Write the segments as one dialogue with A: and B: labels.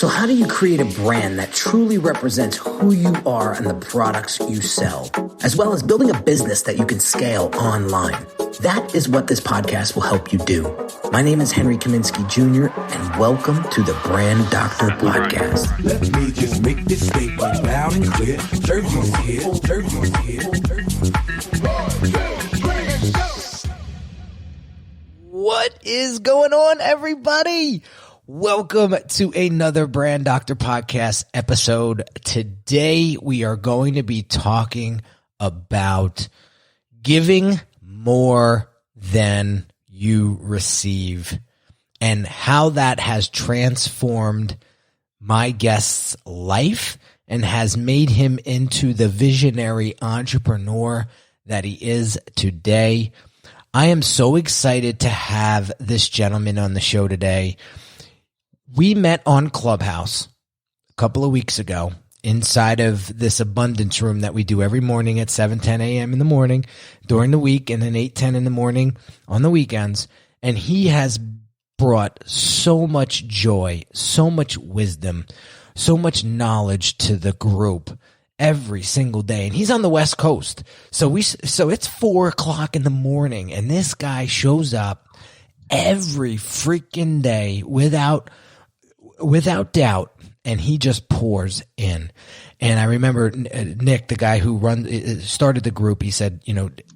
A: So how do you create a brand that truly represents who you are and the products you sell, as well as building a business that you can scale online? That is what this podcast will help you do. My name is Henry Kaminski Jr., and welcome to the Brand Doctor Podcast.
B: Let me just make this statement loud and clear. Jersey's here, Jersey's here.
C: What is going on, everybody? Welcome to another Brand Doctor Podcast episode. Today, we are going to be talking about giving more than you receive and how that has transformed my guest's life and has made him into the visionary entrepreneur that he is today. I am so excited to have this gentleman on the show today. We met on Clubhouse a couple of weeks ago inside of this abundance room that we do every morning at 7:10 a.m. in the morning during the week and then 8:10 in the morning on the weekends. And he has brought so much joy, so much wisdom, so much knowledge to the group every single day. And he's on the West Coast. So it's 4 o'clock in the morning and this guy shows up every freaking day without doubt, and he just pours in. And I remember Nick, the guy who started the group, he said,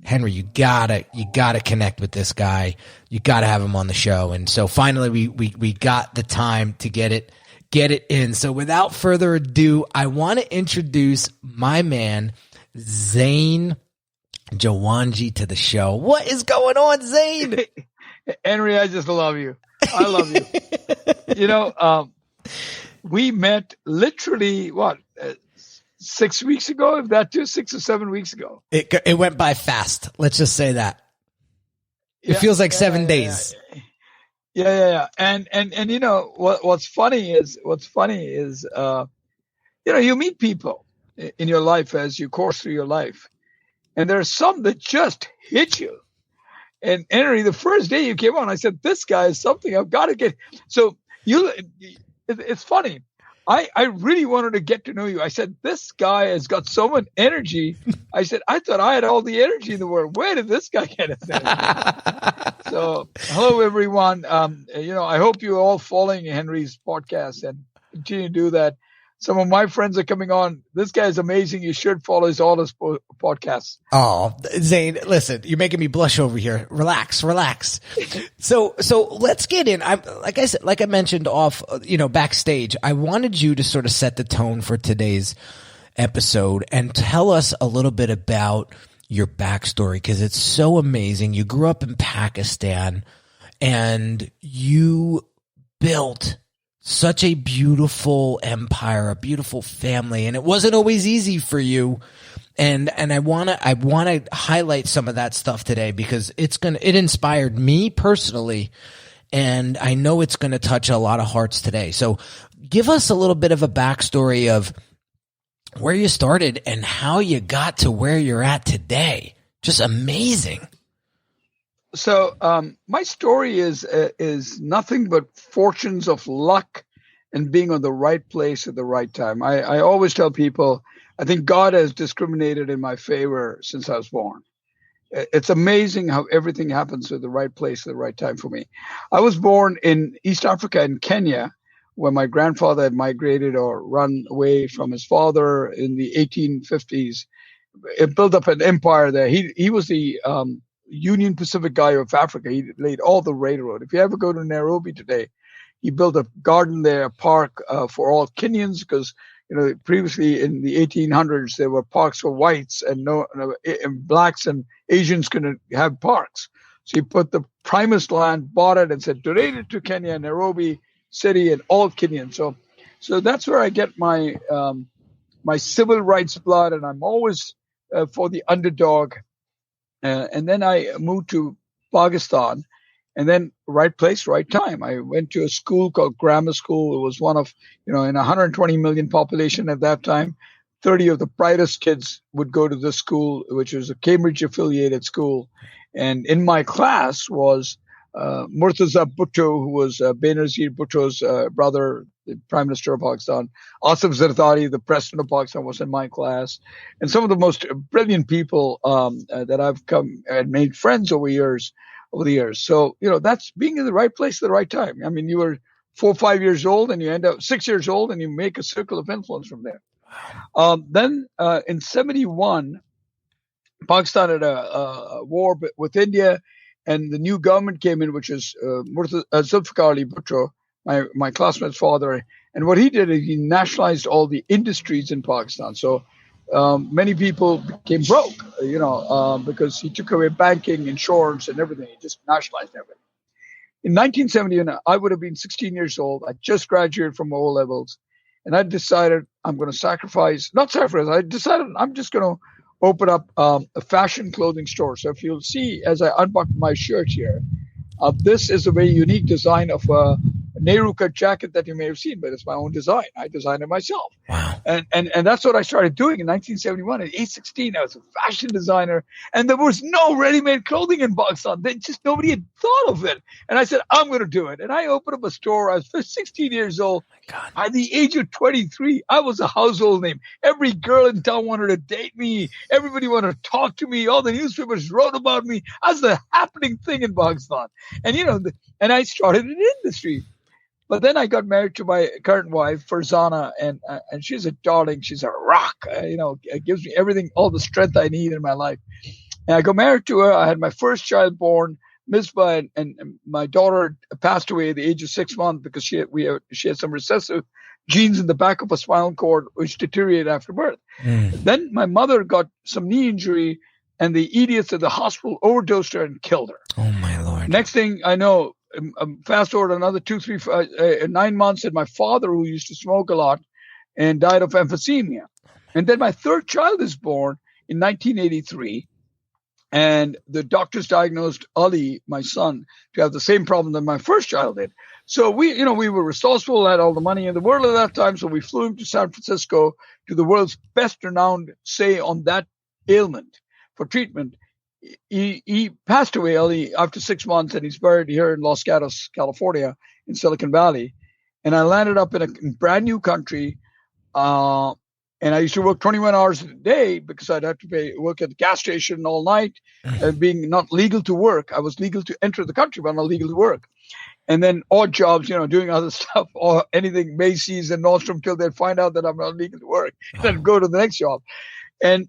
C: Henry, you gotta connect with this guy. You gotta have him on the show. And so finally we got the time to get it in. So without further ado, I want to introduce my man, Zain Jeewanjee, to the show. What is going on, Zain?
D: Henry, I just love you. I love you. We met literally 6 weeks ago, if that too, 6 or 7 weeks ago.
C: It went by fast. Let's just say that. It feels like 7 days.
D: Yeah. And what's funny is you meet people in your life as you course through your life, and there are some that just hit you. And Henry, the first day you came on, I said, this guy is something I've got to get. So it's funny. I really wanted to get to know you. I said, this guy has got so much energy. I said, I thought I had all the energy in the world. Where did this guy get his energy? So hello, everyone. I hope you're all following Henry's podcast and continue to do that. Some of my friends are coming on. This guy is amazing. You should follow all his podcasts.
C: Oh, Zain, listen, you're making me blush over here. Relax. So let's get in. Like I mentioned off, backstage, I wanted you to sort of set the tone for today's episode and tell us a little bit about your backstory, because it's so amazing. You grew up in Pakistan and you built such a beautiful empire, a beautiful family, and it wasn't always easy for you. And I want to highlight some of that stuff today because it inspired me personally, and I know it's going to touch a lot of hearts today. So give us a little bit of a backstory of where you started and how you got to where you're at today. Just amazing.
D: So my story is nothing but fortunes of luck and being on the right place at the right time. I always tell people, I think God has discriminated in my favor since I was born. It's amazing how everything happens at the right place at the right time for me. I was born in East Africa, in Kenya, where my grandfather had migrated or run away from his father in the 1850s. It built up an empire there. He was the Union Pacific guy of Africa. He laid all the railroad. If you ever go to Nairobi today, he built a garden there, a park for all Kenyans, because previously in the 1800s there were parks for whites and and blacks and Asians couldn't have parks. So he put the primus land, bought it, and said donated to Kenya, Nairobi city, and all Kenyans. So that's where I get my my civil rights blood, and I'm always for the underdog. And then I moved to Pakistan, and then right place, right time. I went to a school called grammar school. It was one of, in 120 million population at that time, 30 of the brightest kids would go to this school, which was a Cambridge affiliated school. And in my class was Murtaza Bhutto, who was Benazir Bhutto's brother, the Prime Minister of Pakistan. Asif Zardari, the President of Pakistan, was in my class. And some of the most brilliant people that I've come and made friends over the years. So, that's being in the right place at the right time. I mean, you were 4 or 5 years old and you end up 6 years old and you make a circle of influence from there. Then in 71, Pakistan had a war with India, and the new government came in, which is Zulfikar Ali Bhutto, my classmate's father. And what he did is he nationalized all the industries in Pakistan. So many people became broke, because he took away banking, insurance, and everything. He just nationalized everything. In 1970, I would have been 16 years old. I just graduated from O levels, and I decided I'm going to I decided I'm just going to open up a fashion clothing store. So if you'll see, as I unbuckle my shirt here, this is a very unique design of a Nehru cut jacket that you may have seen, but it's my own design. I designed it myself.
C: Wow.
D: And that's what I started doing in 1971. At age 16, I was a fashion designer, and there was no ready-made clothing in Pakistan. Nobody had thought of it. And I said, I'm going to do it. And I opened up a store. I was 16 years old. At the age of 23, I was a household name. Every girl in town wanted to date me. Everybody wanted to talk to me. All the newspapers wrote about me. I was the happening thing in Pakistan. And, and I started an industry. But then I got married to my current wife, Farzana, and she's a darling. She's a rock. It gives me everything, all the strength I need in my life. And I got married to her. I had my first child born, Misbah, and my daughter passed away at the age of 6 months because she had some recessive genes in the back of a spinal cord which deteriorated after birth. Then my mother got some knee injury, and the idiots at the hospital overdosed her and killed her.
C: Oh, my Lord.
D: Next thing I know, fast forward another 9 months, and my father, who used to smoke a lot, and died of emphysema. And then my third child is born in 1983, and the doctors diagnosed Ali, my son, to have the same problem that my first child did. So we were resourceful, had all the money in the world at that time, so we flew him to San Francisco to the world's best renowned say on that ailment for treatment. He passed away early after 6 months, and he's buried here in Los Gatos, California, in Silicon Valley. And I landed up in a brand new country, and I used to work 21 hours a day because I'd have to work at the gas station all night, being not legal to work. I was legal to enter the country, but not legal to work. And then odd jobs, doing other stuff or anything, Macy's and Nordstrom, till they'd find out that I'm not legal to work, and then go to the next job. And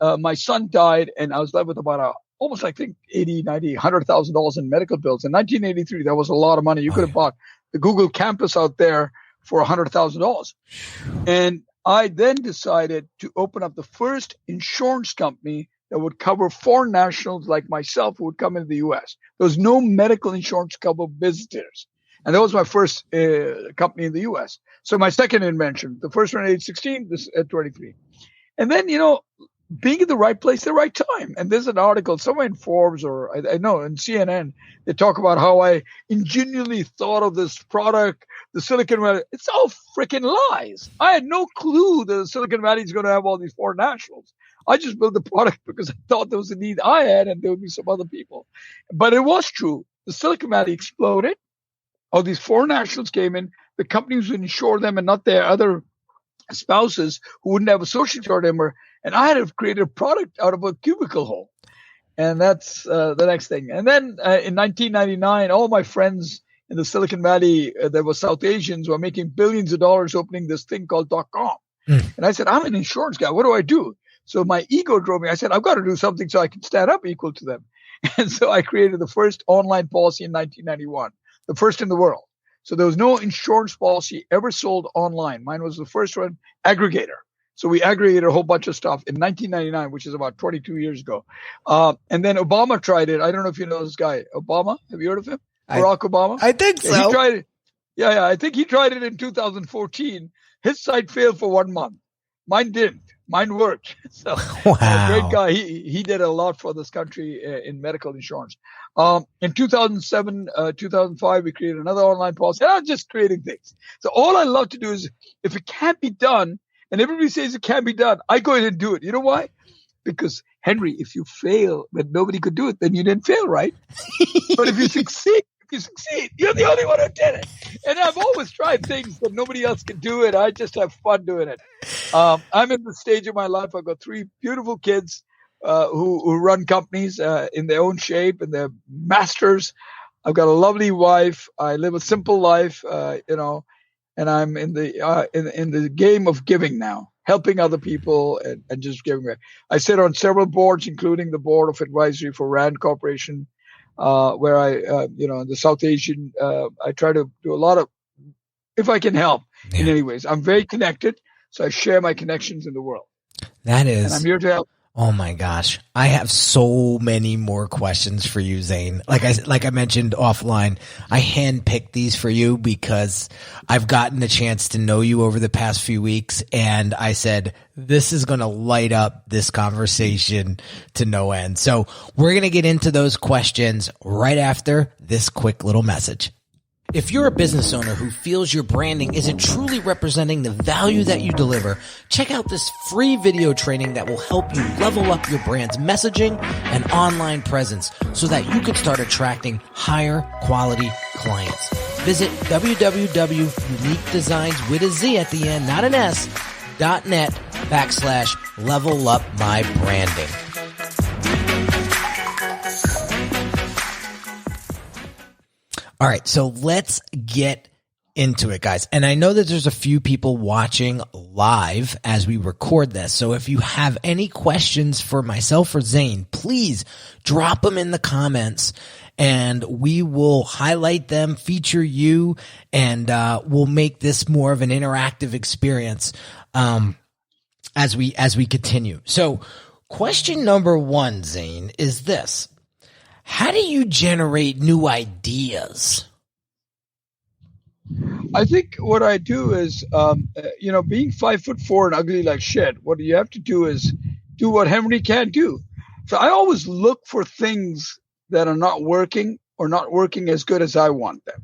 D: my son died, and I was left with about almost, I think, $80,000, $90,000, $100,000 in medical bills. In 1983, that was a lot of money. You could have bought the Google campus out there for $100,000. And I then decided to open up the first insurance company that would cover foreign nationals like myself who would come into the U.S. There was no medical insurance cover visitors. And that was my first company in the U.S. So my second invention, the first one at age 16, this at 23. And then, being in the right place at the right time. And there's an article somewhere in Forbes or I know in CNN, they talk about how I ingenuously thought of this product, the Silicon Valley. It's all freaking lies. I had no clue that the Silicon Valley is going to have all these foreign nationals. I just built the product because I thought there was a need I had and there would be some other people. But it was true. The Silicon Valley exploded. All these foreign nationals came in. The companies would insure them and not their other spouses who wouldn't have a social security number. And I had to create a product out of a cubicle hole. And that's the next thing. And then in 1999, all my friends in the Silicon Valley that were South Asians were making billions of dollars opening this thing called .com. And I said, I'm an insurance guy. What do I do? So my ego drove me. I said, I've got to do something so I can stand up equal to them. And so I created the first online policy in 1991, the first in the world. So there was no insurance policy ever sold online. Mine was the first one, aggregator. So we aggregated a whole bunch of stuff in 1999, which is about 22 years ago. And then Obama tried it. I don't know if you know this guy, Obama. Have you heard of him? Barack Obama?
C: I think so.
D: He tried it. Yeah. I think he tried it in 2014. His site failed for 1 month. Mine didn't. Mine worked. So
C: wow.
D: Great guy. He did a lot for this country in medical insurance. In 2007, 2005, we created another online policy. And I was just creating things. So all I love to do is, if it can't be done, and everybody says it can't be done, I go ahead and do it. You know why? Because, Henry, if you fail when nobody could do it, then you didn't fail, right? But if you succeed you succeed. You're the only one who did it. And I've always tried things that nobody else can do it. I just have fun doing it. I'm in the stage of my life. I've got 3 beautiful kids who run companies in their own shape, and they're masters. I've got a lovely wife. I live a simple life, and I'm in the game of giving now, helping other people and just giving back. I sit on several boards, including the board of advisory for RAND Corporation, where I, in the South Asian, I try to do a lot of, if I can help in any ways. I'm very connected, so I share my connections in the world.
C: That is.
D: And I'm here to help.
C: Oh my gosh. I have so many more questions for you, Zain. Like I mentioned offline, I handpicked these for you because I've gotten a chance to know you over the past few weeks, and I said, this is going to light up this conversation to no end. So we're going to get into those questions right after this quick little message. If you're a business owner who feels your branding isn't truly representing the value that you deliver, check out this free video training that will help you level up your brand's messaging and online presence so that you can start attracting higher quality clients. Visit www.uniquedesigns with a Z at the end, not an S, .net/level up my branding. All right, so let's get into it, guys. And I know that there's a few people watching live as we record this. So if you have any questions for myself or Zain, please drop them in the comments and we will highlight them, feature you, and we'll make this more of an interactive experience as we continue. So question number 1, Zain, is this. How do you generate new ideas?
D: I think what I do is, being 5'4" and ugly like shit, what you have to do is do what Henry can't do. So I always look for things that are not working or not working as good as I want them.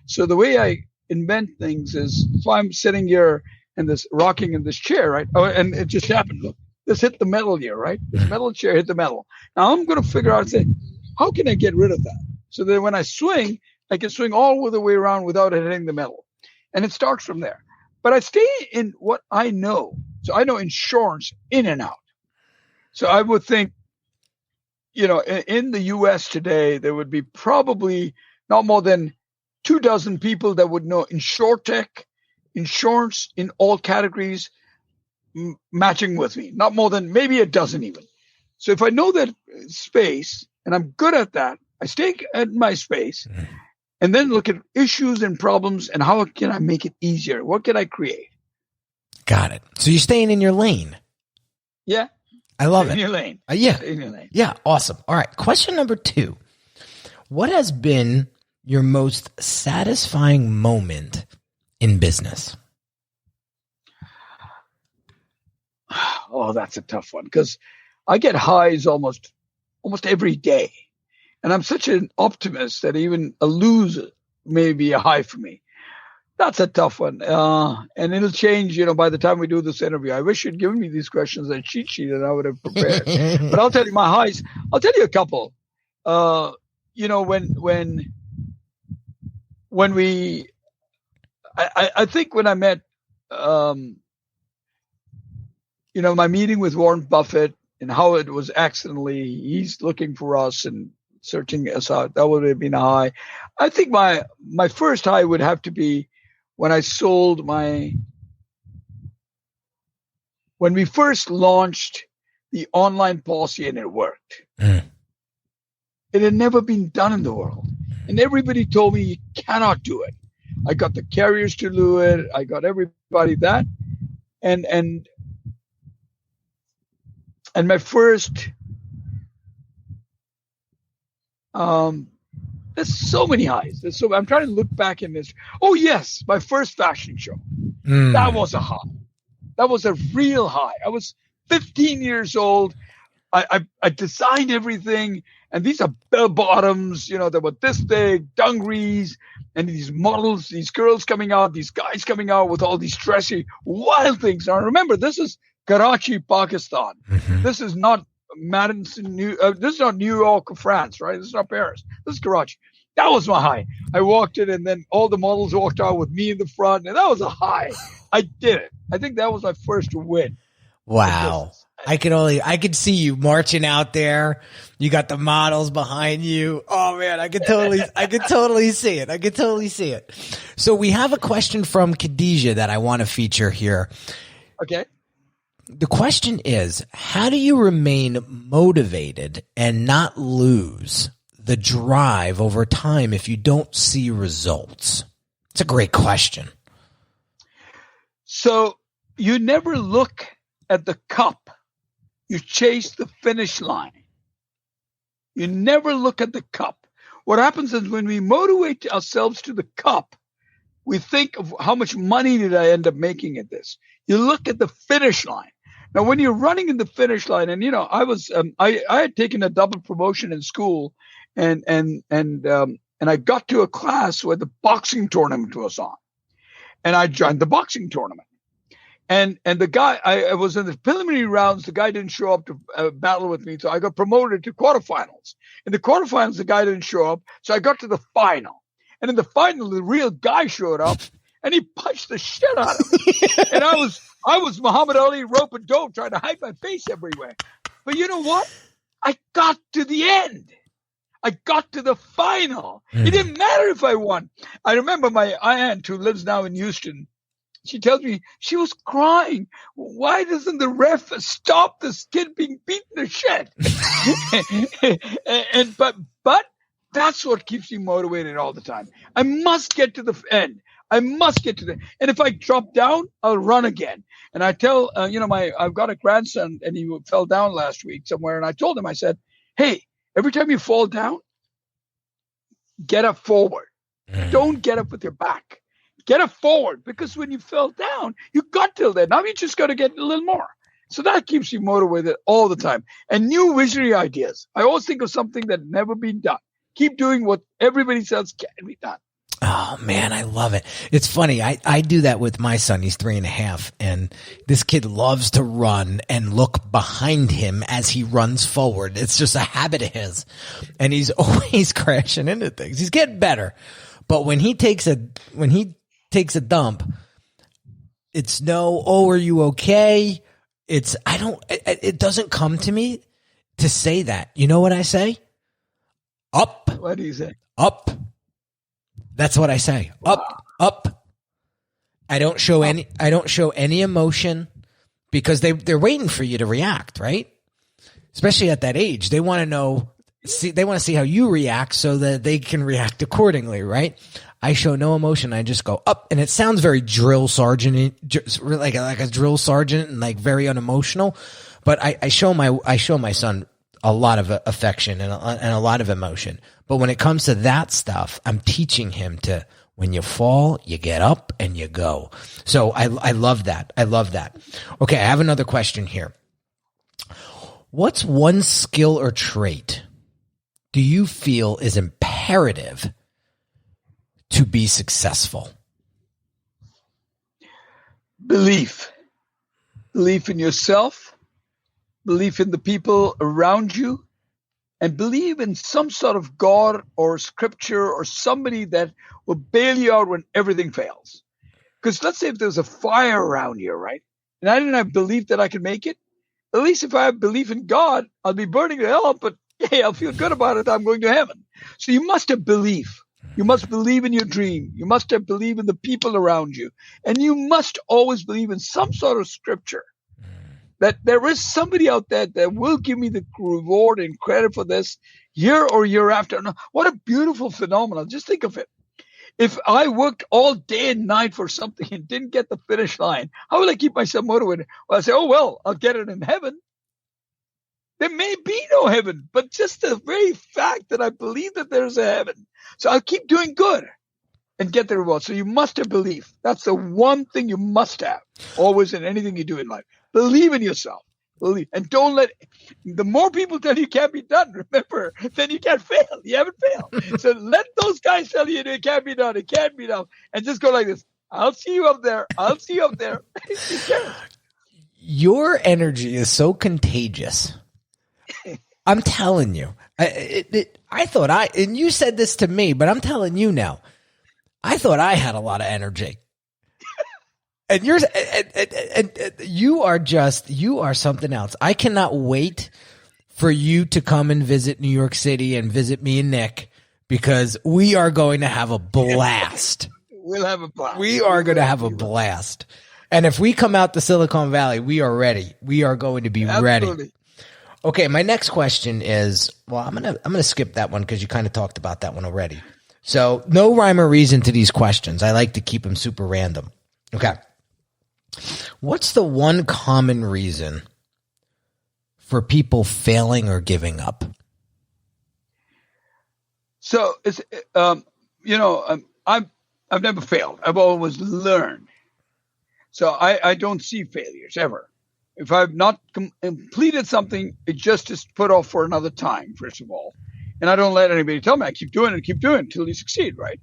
D: So the way I invent things is, if I'm sitting here and rocking in this chair, right? Oh, and it just happened. Look, this hit the metal here, right? This metal chair hit the metal. Now I'm going to figure out and say, how can I get rid of that? So that when I swing, I can swing all the way around without hitting the metal. And it starts from there. But I stay in what I know. So I know insurance in and out. So I would think, in the U.S. today, there would be probably not more than 24 people that would know InsurTech, insurance in all categories, matching with me. Not more than maybe a dozen even. So if I know that space, and I'm good at that, I stay at my space and then look at issues and problems and how can I make it easier? What can I create?
C: Got it. So you're staying in your lane.
D: Yeah.
C: I love it.
D: In your lane.
C: Yeah.
D: In your lane.
C: Yeah. Awesome. All right. Question number 2. What has been your most satisfying moment in business?
D: Oh, that's a tough one because I get highs almost every day. And I'm such an optimist that even a lose may be a high for me. That's a tough one. And it'll change, by the time we do this interview. I wish you'd given me these questions on a cheat sheet and I would have prepared. But I'll tell you my highs. I'll tell you a couple. When we, I think when I met, my meeting with Warren Buffett, and how it was accidentally, he's looking for us and searching us out. That would have been a high. I think my first high would have to be when I sold when we first launched the online policy and it worked. It had never been done in the world. And everybody told me you cannot do it. I got the carriers to do it. I got everybody that. And my first, there's so many highs. I'm trying to look back in this. Oh yes, my first fashion show. That was a high. That was a real high. I was 15 years old. I designed everything, and these are bell bottoms, that were this big, dungarees, and these models, these girls coming out, these guys coming out with all these dressy, wild things. Now remember, this is Karachi, Pakistan. This is not Madison, this is not New York or France, right? This is not Paris. This is Karachi. That was my high. I walked in, and then all the models walked out with me in the front, and that was a high. I did it. I think that was my first win.
C: Wow. I could see you marching out there. You got the models behind you. Oh man, I could totally see it. I could totally see it. So we have a question from Khadijah that I want to feature here.
D: Okay.
C: The question is, how do you remain motivated and not lose the drive over time if you don't see results? It's a great question.
D: So you never look at the cup. You chase the finish line. You never look at the cup. What happens is when we motivate ourselves to the cup, we think of how much money did I end up making at this. You look at the finish line. Now, when you're running in the finish line, and I was, I had taken a double promotion in school, and I got to a class where the boxing tournament was on, and I joined the boxing tournament. And the guy, I was in the preliminary rounds. The guy didn't show up to battle with me, so I got promoted to quarterfinals. In the quarterfinals, the guy didn't show up, so I got to the final. And in the final, the real guy showed up, and he punched the shit out of me. And I was Muhammad Ali, rope and dope, trying to hide my face everywhere. But you know what? I got to the end. I got to the final. It didn't matter if I won. I remember my aunt, who lives now in Houston. She tells me she was crying. Why doesn't the ref stop this kid being beaten to shit? But that's what keeps me motivated all the time. I must get to the end. And if I drop down, I'll run again. And I tell, I've got a grandson, and he fell down last week somewhere. And I told him, I said, hey, every time you fall down, get up forward. Don't get up with your back. Get up forward, because when you fell down, you got till there. Now you just got to get a little more. So that keeps you motivated all the time. And new visionary ideas. I always think of something that never been done. Keep doing what everybody says can be done.
C: Oh man, I love it. It's funny. I do that with my son. He's 3.5, and this kid loves to run and look behind him as he runs forward. It's just a habit of his, and he's always crashing into things. He's getting better, but when he takes a dump, it's no, oh, are you okay? It doesn't come to me to say that. You know what I say? Up.
D: What do you say?
C: Up. That's what I say. Up. I don't show any emotion, because they're waiting for you to react, right? Especially at that age. They want to see how you react so that they can react accordingly, right? I show no emotion. I just go up, and it sounds very drill sergeant, like a drill sergeant, and like very unemotional. But I show my son a lot of affection and a lot of emotion. But when it comes to that stuff, I'm teaching him to, when you fall, you get up and you go. So I love that. I love that. Okay, I have another question here. What's one skill or trait do you feel is imperative to be successful?
D: Belief in yourself, belief in the people around you, and believe in some sort of God or scripture or somebody that will bail you out when everything fails. Because let's say if there's a fire around here, right? And I didn't have belief that I could make it. At least if I have belief in God, I'll be burning to hell, but hey, I'll feel good about it. I'm going to heaven. So you must have belief. You must believe in your dream. You must have believe in the people around you. And you must always believe in some sort of scripture, that there is somebody out there that will give me the reward and credit for this year or year after. What a beautiful phenomenon. Just think of it. If I worked all day and night for something and didn't get the finish line, how will I keep myself motivated? Well, I say, I'll get it in heaven. There may be no heaven, but just the very fact that I believe that there's a heaven. So I'll keep doing good and get the reward. So you must have belief. That's the one thing you must have always in anything you do in life. Believe in yourself. Believe. And don't let, the more people tell you can't be done, remember, then you can't fail. You haven't failed. So let those guys tell you it can't be done. It can't be done. And just go like this. I'll see you up there. I'll see you up there.
C: Your energy is so contagious. I'm telling you, I thought and you said this to me, but I'm telling you now, I thought I had a lot of energy. And you are something else. I cannot wait for you to come and visit New York City and visit me and Nick, because we are going to have a blast.
D: We'll have a blast.
C: We are going to have a blast. And if we come out to Silicon Valley, we are ready. We are going to be ready. Okay, my next question is, well, I'm gonna skip that one because you kind of talked about that one already. So no rhyme or reason to these questions. I like to keep them super random. Okay. What's the one common reason for people failing or giving up?
D: So it's I've never failed. I've always learned. So I don't see failures ever. If I've not completed something, it just is put off for another time, first of all. And I don't let anybody tell me. I keep doing it until you succeed, right?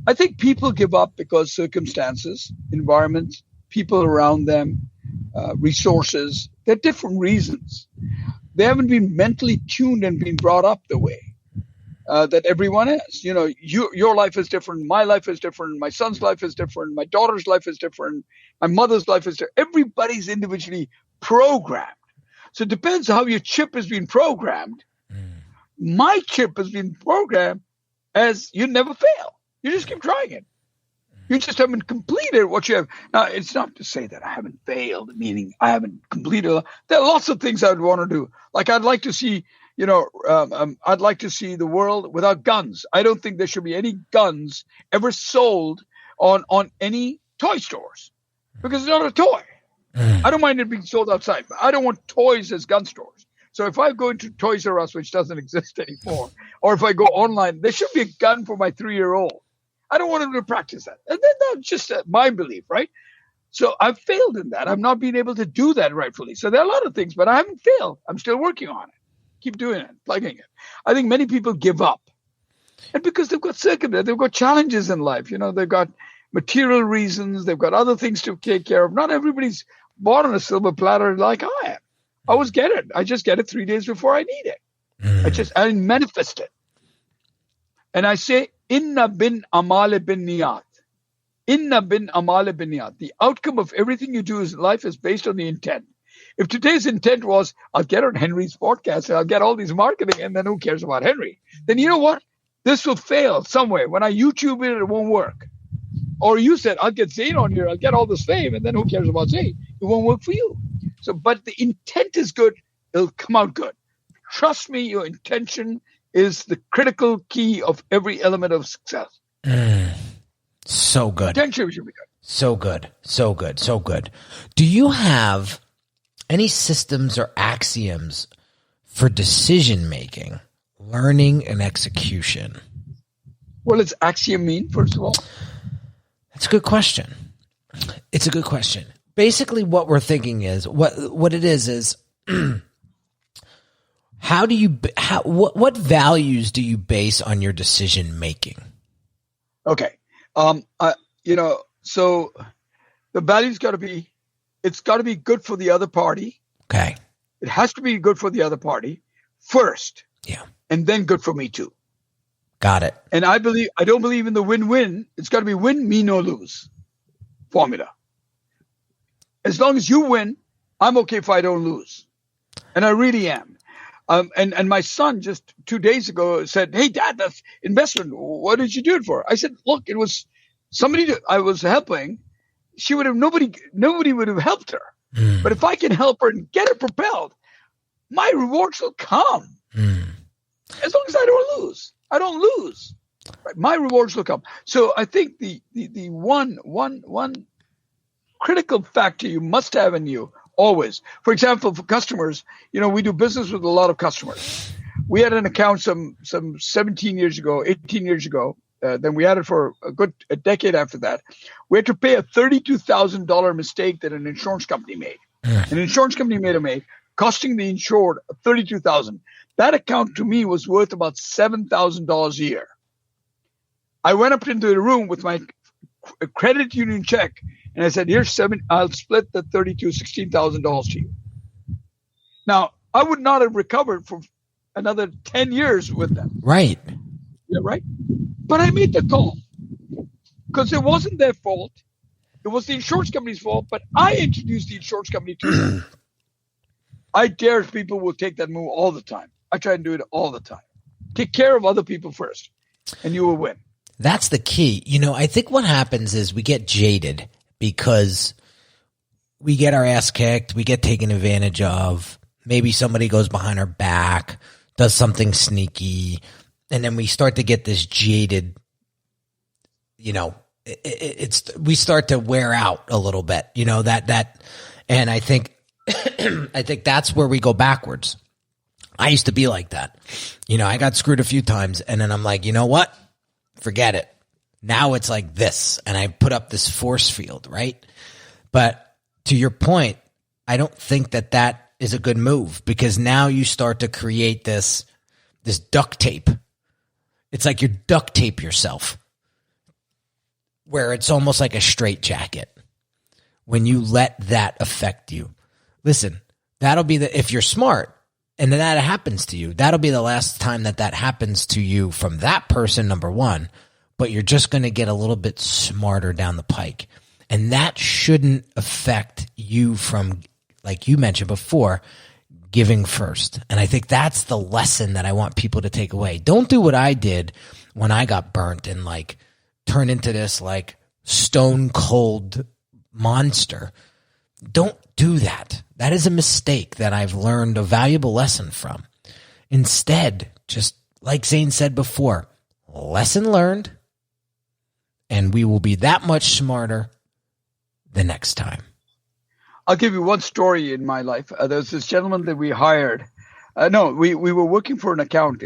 D: I think people give up because circumstances, environments, people around them, resources, they're different reasons. They haven't been mentally tuned and been brought up the way that everyone is. Your life is different. My life is different. My son's life is different. My daughter's life is different. My mother's life is different. Everybody's individually programmed. So it depends how your chip has been programmed. My chip has been programmed as you never fail. You just keep trying it. You just haven't completed what you have. Now, it's not to say that I haven't failed, meaning I haven't completed. There are lots of things I'd want to do. Like I'd like to see, I'd like to see the world without guns. I don't think there should be any guns ever sold on any toy stores because it's not a toy. I don't mind it being sold outside, but I don't want toys as gun stores. So if I go into Toys R Us, which doesn't exist anymore, or if I go online, there should be a gun for my 3-year-old. I don't want him to practice that. And then that's just my belief, right? So I've failed in that. I've not been able to do that rightfully. So there are a lot of things, but I haven't failed. I'm still working on it. Keep doing it, plugging it. I think many people give up. And because they've got circumstances, they've got challenges in life. They've got material reasons. They've got other things to take care of. Not everybody's born on a silver platter like I am. I always get it. I just get it 3 days before I need it. I manifest it. And I say, Inna bin amale bin niyat. Inna bin amale bin niyat. The outcome of everything you do in life is based on the intent. If today's intent was, I'll get on Henry's podcast and I'll get all these marketing, and then who cares about Henry? Then you know what? This will fail somewhere. When I YouTube it won't work. Or you said, I'll get Zain on here, I'll get all this fame, and then who cares about Zain? It won't work for you. So, but the intent is good. It'll come out good. Trust me, your intention is the critical key of every element of success.
C: So good.
D: Intention should be good.
C: So good. So good. So good. Do you have any systems or axioms for decision making, learning, and execution?
D: What does axiom mean, first of all?
C: That's a good question. It's a good question. Basically, what we're thinking is what it is what values do you base on your decision making?
D: Okay. So the value's it's got to be good for the other party.
C: Okay.
D: It has to be good for the other party first.
C: Yeah.
D: And then good for me too.
C: Got it.
D: And I don't believe in the win-win. It's got to be win, me no lose formula. As long as you win, I'm okay if I don't lose. And I really am. And my son just 2 days ago said, "Hey, Dad, that's investment. What did you do it for?" I said, "Look, it was somebody I was helping. Nobody would have helped her. But if I can help her and get her propelled, my rewards will come. As long as I don't lose. I don't lose. Right? My rewards will come." So I think the one critical factor you must have in you always, for example, for customers, we do business with a lot of customers. We had an account some 17 years ago, 18 years ago. Then we had it for a decade after that. We had to pay a $32,000 mistake that an insurance company made. An insurance company made a mistake, costing the insured $32,000. That account to me was worth about $7,000 a year. I went up into the room with my credit union check, and I said, "Here's I'll split the $16,000 to you." Now, I would not have recovered for another 10 years with them.
C: Right.
D: Yeah, right. But I made the call because it wasn't their fault. It was the insurance company's fault, but I introduced the insurance company to them. I dare people will take that move all the time. I try and do it all the time. Take care of other people first, and you will win.
C: That's the key. I think what happens is we get jaded because we get our ass kicked, we get taken advantage of. Maybe somebody goes behind our back, does something sneaky, and then we start to get this jaded, we start to wear out a little bit, and I think I think that's where we go backwards. I used to be like that. I got screwed a few times, and then I'm like, you know what? Forget it. Now it's like this, and I put up this force field, right? But to your point, I don't think that is a good move, because now you start to create this duct tape. It's like you duct tape yourself, where it's almost like a straitjacket when you let that affect you. Listen, that'll be if you're smart and then that happens to you, that'll be the last time that happens to you from that person, number one, but you're just going to get a little bit smarter down the pike. And that shouldn't affect you from, like you mentioned before, giving first. And I think that's the lesson that I want people to take away. Don't do what I did when I got burnt and turn into this stone cold monster. Don't do that. That is a mistake that I've learned a valuable lesson from. Instead, just like Zain said before, lesson learned, and we will be that much smarter the next time.
D: I'll give you one story in my life. There's this gentleman that we hired. We were working for an account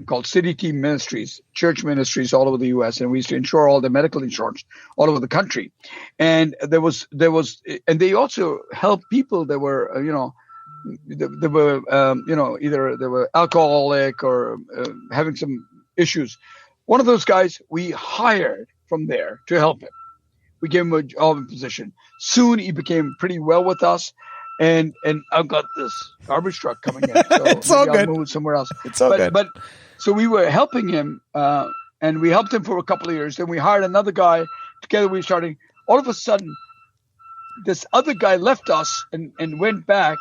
D: called City Team Ministries, church ministries all over the U.S., and we used to insure all the medical insurance all over the country. And and they also helped people that were, either they were alcoholic or having some issues. One of those guys we hired from there to help him. We gave him a job position. Soon he became pretty well with us. And I've got this garbage truck coming in. So
C: it's all good.
D: I'll move somewhere else.
C: It's all good.
D: But so we were helping him, and we helped him for a couple of years. Then we hired another guy. Together we started. All of a sudden, this other guy left us and went back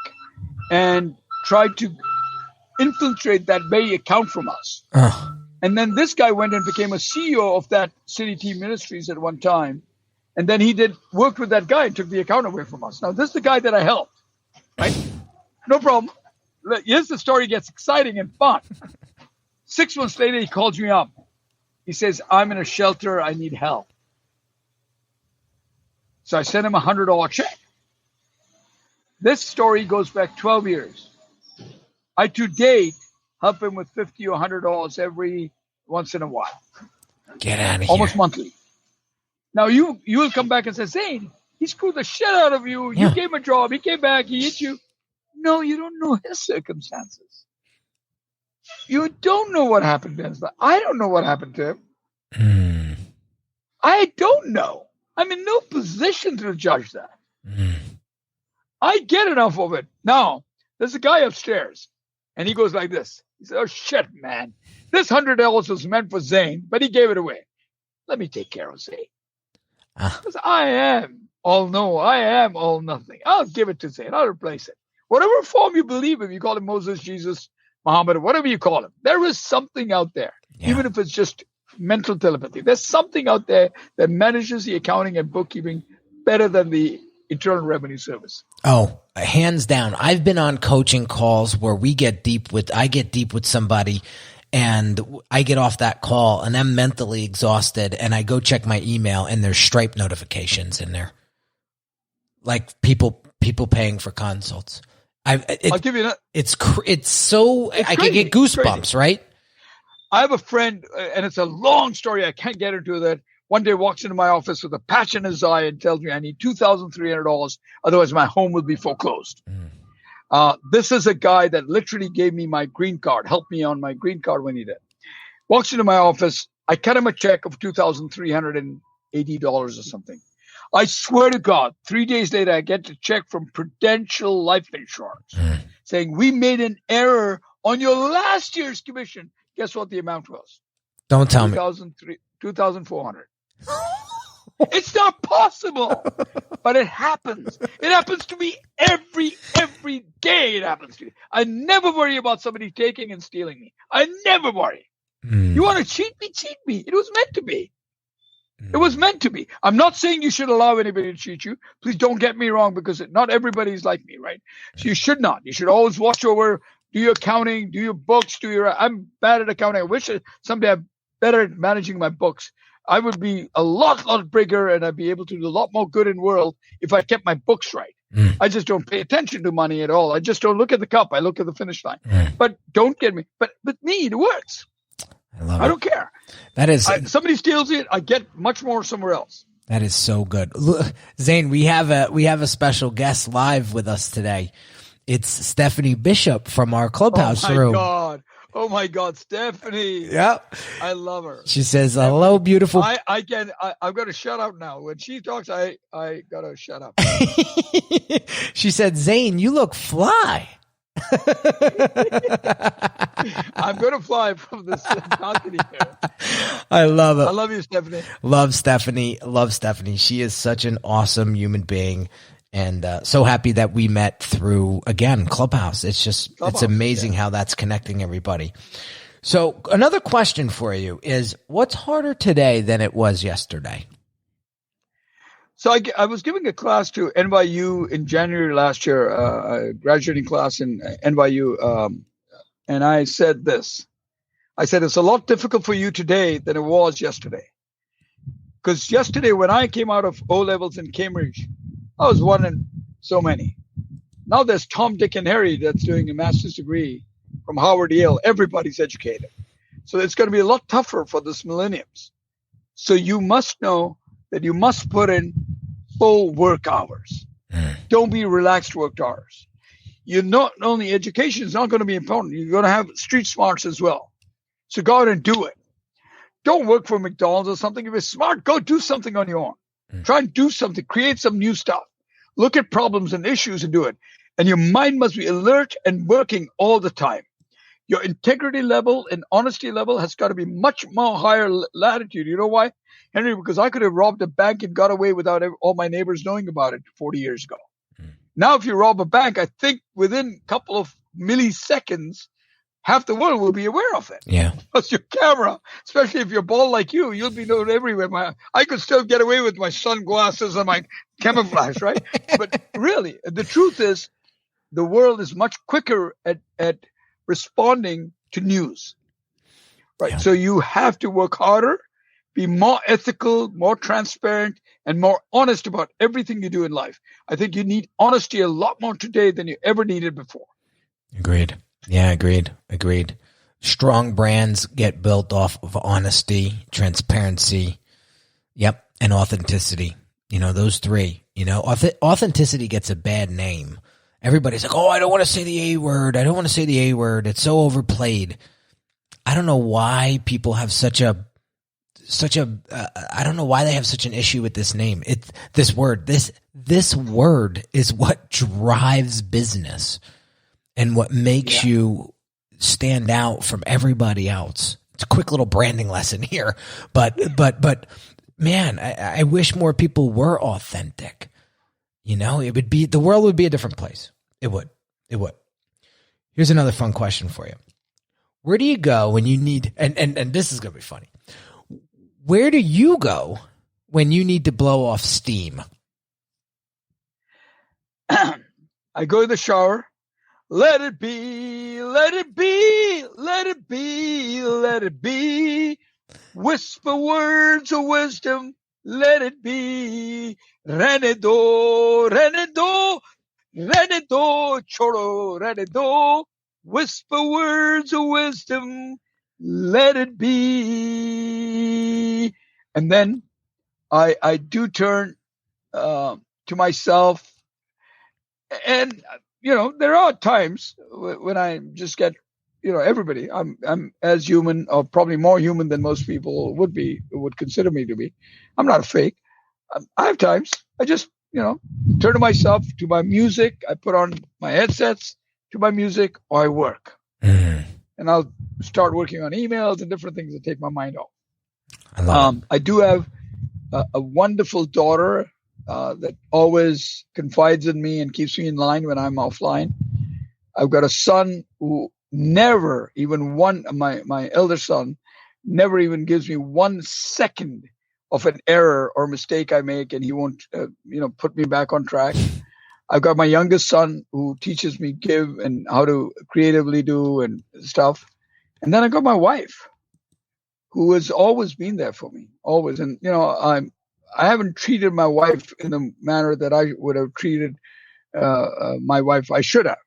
D: and tried to infiltrate that Bay account from us. And then this guy went and became a CEO of that City Team Ministries at one time. And then he worked with that guy and took the account away from us. Now, this is the guy that I helped. Right? No problem. Here's the story gets exciting and fun. 6 months later, he calls me up. He says, I'm in a shelter. I need help. So I sent him a $100 check. This story goes back 12 years. I, to date, help him with $50 or $100 every once in a while.
C: Get out of here.
D: Almost monthly. Now, you will come back and say, Zain, he screwed the shit out of you. You gave him a job. He came back. He hit you. No, you don't know his circumstances. You don't know what happened to him. I don't know what happened to him. I don't know. I'm in no position to judge that. I get enough of it. Now, there's a guy upstairs, and he goes like this. He says, oh, shit, man. This $100 was meant for Zain, but he gave it away. Let me take care of Zain. Because I am all nothing. I'll give it to Zain. I'll replace it. Whatever form you believe in, you call him Moses, Jesus, Muhammad, whatever you call him. There is something out there, even if it's just mental telepathy. There's something out there that manages the accounting and bookkeeping better than the Internal Revenue Service.
C: Oh, hands down. I've been on coaching calls where I get deep with somebody, and I get off that call and I'm mentally exhausted, and I go check my email and there's Stripe notifications in there. Like people paying for consults. I'll
D: give you that.
C: It's so, I can get goosebumps, right?
D: I have a friend, and it's a long story. I can't get into that. One day walks into my office with a patch in his eye and tells me I need $2,300. Otherwise my home will be foreclosed. This is a guy that literally gave me my green card, helped me on my green card when he did. Walks into my office. I cut him a check of $2,380 or something. I swear to God, 3 days later, I get a check from Prudential Life Insurance saying we made an error On your last year's commission, guess what the amount was?
C: Don't tell me.
D: 2,400. It's not possible, but it happens. It happens to me every day. It happens to me. I never worry about somebody taking and stealing me. I never worry. You want to cheat me? Cheat me. It was meant to be. It was meant to be. I'm not saying you should allow anybody to cheat you. Please don't get me wrong, because not everybody is like me, right? So you should not. You should always watch over, do your accounting, do your books, I'm bad at accounting. I wish someday I'm better at managing my books. I would be a lot bigger, and I'd be able to do a lot more good in the world if I kept my books right. I just don't pay attention to money at all. I just don't look at the cup. I look at the finish line. But don't get me. But with me, it works. I don't care.
C: That is
D: somebody steals it, I get much more somewhere else.
C: That is so good. Look, Zain, we have a special guest live with us today. It's Stephanie Bishop from our Clubhouse room.
D: Oh my God, Stephanie.
C: Yep.
D: I love her.
C: She says, hello, beautiful.
D: I've got to shut up now. When she talks, I got to shut up.
C: She said, Zain, you look fly.
D: I'm going to fly from this balcony here.
C: I love it.
D: I love you, Stephanie.
C: Love Stephanie. Love Stephanie. She is such an awesome human being. And so happy that we met through, again, Clubhouse. It's amazing how that's connecting everybody. So another question for you is, what's harder today than it was yesterday?
D: So I was giving a class to NYU in January last year, a graduating class in NYU. And I said this. I said, it's a lot difficult for you today than it was yesterday. Because yesterday, when I came out of O-levels in Cambridge, I was one in so many. Now there's Tom, Dick, and Harry that's doing a master's degree from Harvard, Yale. Everybody's educated. So it's going to be a lot tougher for this millenniums. So you must know that you must put in full work hours. Don't be relaxed work hours. You're not only education is not going to be important. You're going to have street smarts as well. So go out and do it. Don't work for McDonald's or something. If you're smart, go do something on your own. Try and do something. Create some new stuff. Look at problems and issues and do it. And your mind must be alert and working all the time. Your integrity level and honesty level has got to be much more higher latitude. You know why, Henry? Because I could have robbed a bank and got away without all my neighbors knowing about it 40 years ago. Now, if you rob a bank, I think within a couple of milliseconds, half the world will be aware of it.
C: Yeah.
D: Plus your camera, especially if you're bald like you'll be known everywhere. I could still get away with my sunglasses and my camouflage, right? But really, the truth is, the world is much quicker at responding to news, right? Yeah. So you have to work harder, be more ethical, more transparent, and more honest about everything you do in life. I think you need honesty a lot more today than you ever needed before.
C: Agreed. Yeah, agreed. Strong brands get built off of honesty, transparency, and authenticity. You know, those three. You know, authenticity gets a bad name. Everybody's like, oh, I don't want to say the A word. It's so overplayed. I don't know why people have I don't know why they have such an issue with this name. This word is what drives business and what makes you stand out from everybody else. It's a quick little branding lesson here, but man, I wish more people were authentic. You know, the world would be a different place. It would. Here's another fun question for you. Where do you go when you need, and this is going to be funny. Where do you go when you need to blow off steam?
D: I go to the shower. Let it be, let it be, let it be, let it be. Whisper words of wisdom. Let it be. Renedo, renedo, renedo, choro, renedo. Whisper words of wisdom. Let it be. And then I do turn to myself. And, you know, there are times when I just get, you know, everybody, I'm as human, or probably more human than most people would consider me to be. I'm not a fake. I have times I just, you know, turn to myself, to my music. I put on my headsets, to my music, or I work. and I'll start working on emails and different things that take my mind off.
C: I love it.
D: I do have a wonderful daughter that always confides in me and keeps me in line when I'm offline. I've got a son who never even my elder son never even gives me 1 second of an error or mistake I make, and he won't, put me back on track. I've got my youngest son who teaches me give and how to creatively do and stuff. And then I got my wife who has always been there for me, always. And, I haven't treated my wife in the manner that I would have treated my wife. I should have.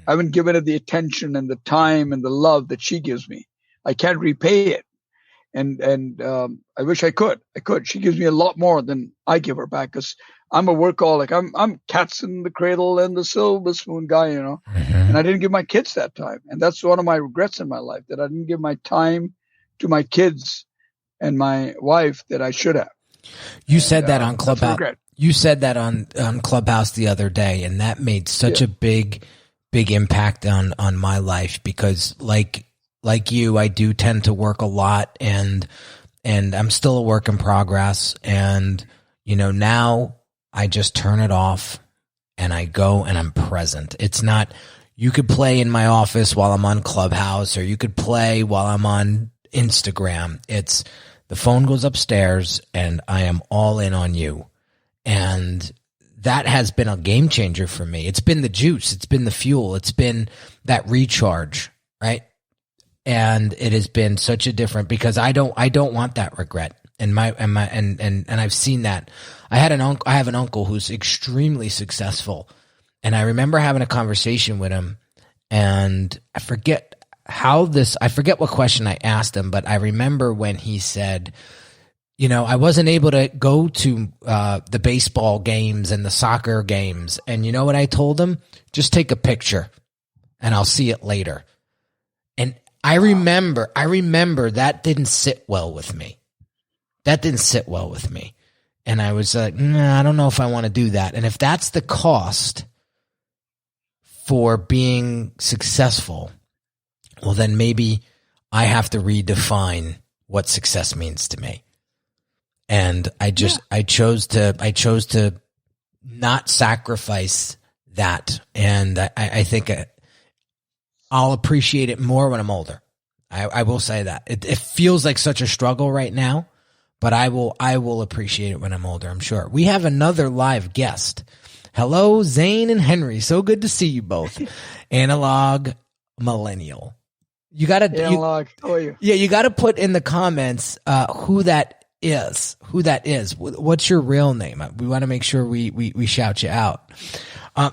D: I haven't given her the attention and the time and the love that she gives me. I can't repay it. And I wish I could. She gives me a lot more than I give her back, because I'm a workaholic. I'm cats in the cradle and the silver spoon guy, and I didn't give my kids that time. And that's one of my regrets in my life, that I didn't give my time to my kids and my wife that I should have.
C: You said that on Clubhouse. You said that on Clubhouse the other day, and that made such a big impact on my life, because like you, I do tend to work a lot, and I'm still a work in progress. And, now I just turn it off and I go and I'm present. It's not, you could play in my office while I'm on Clubhouse, or you could play while I'm on Instagram. It's the phone goes upstairs and I am all in on you. And that has been a game changer for me. It's been the juice. It's been the fuel. It's been that recharge, right? And it has been such a different, because I don't want that regret. And I've seen that. I have an uncle who's extremely successful. And I remember having a conversation with him, and I forget what question I asked him, but I remember when he said, I wasn't able to go to the baseball games and the soccer games. And you know what I told him? Just take a picture and I'll see it later. And I remember that didn't sit well with me. And I was like, I don't know if I want to do that. And if that's the cost for being successful, well, then maybe I have to redefine what success means to me. And I chose to not sacrifice that. And I think I'll appreciate it more when I'm older. I will say that. It feels like such a struggle right now, but I will appreciate it when I'm older, I'm sure. We have another live guest. Hello, Zain and Henry. So good to see you both. Analog Millennial. You gotta
D: Analog. How are you?
C: Yeah, you gotta put in the comments who that is. What's your real name? We want to make sure we shout you out.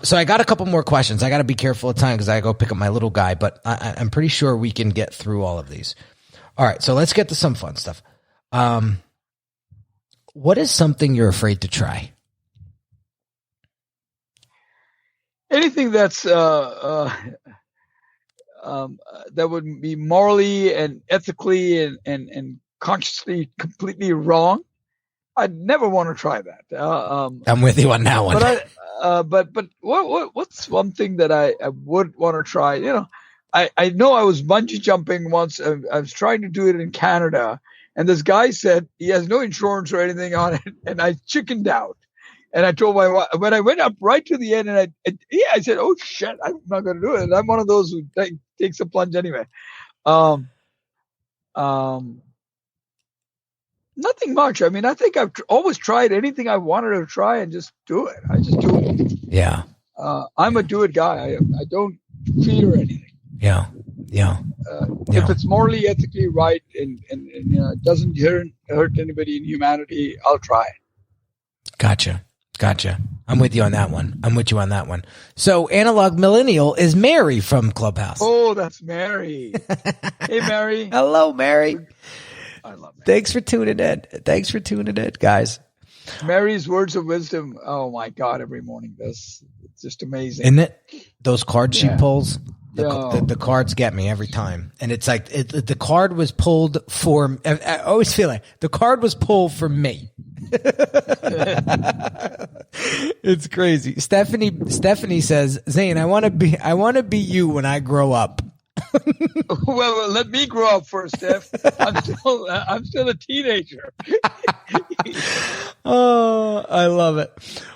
C: So I got a couple more questions. I got to be careful of time because I go pick up my little guy, but I'm pretty sure we can get through all of these. All right, so let's get to some fun stuff. What is something you're afraid to try?
D: Anything that's that would be morally and ethically and consciously completely wrong, I'd never want to try that.
C: I'm with you on that one.
D: But what's one thing that I would want to try? I know I was bungee jumping once. I was trying to do it in Canada, and this guy said he has no insurance or anything on it, and I chickened out. And I told my wife, when I went up right to the end, and I said, "Oh shit, I'm not going to do it." I'm one of those who takes a plunge anyway. Nothing much. I mean, I think I've always tried anything I wanted to try and just do it. I just do it.
C: Yeah.
D: I'm a do it guy. I don't fear anything.
C: Yeah.
D: If it's morally, ethically right, and it doesn't hurt anybody in humanity, I'll try it.
C: Gotcha. I'm with you on that one. So Analog Millennial is Mary from Clubhouse.
D: Oh, that's Mary. Hey, Mary.
C: Hello, Mary.
D: I love Mary.
C: Thanks for tuning in, guys.
D: Mary's words of wisdom. Oh my God! Every morning, it's just amazing.
C: Isn't it? Those cards she pulls. The cards get me every time, and it's like the card was pulled for. I always feel like the card was pulled for me. It's crazy. Stephanie says, Zain, I want to be you when I grow up.
D: Well, let me grow up first, Steph. I'm still a teenager.
C: Oh, I love it.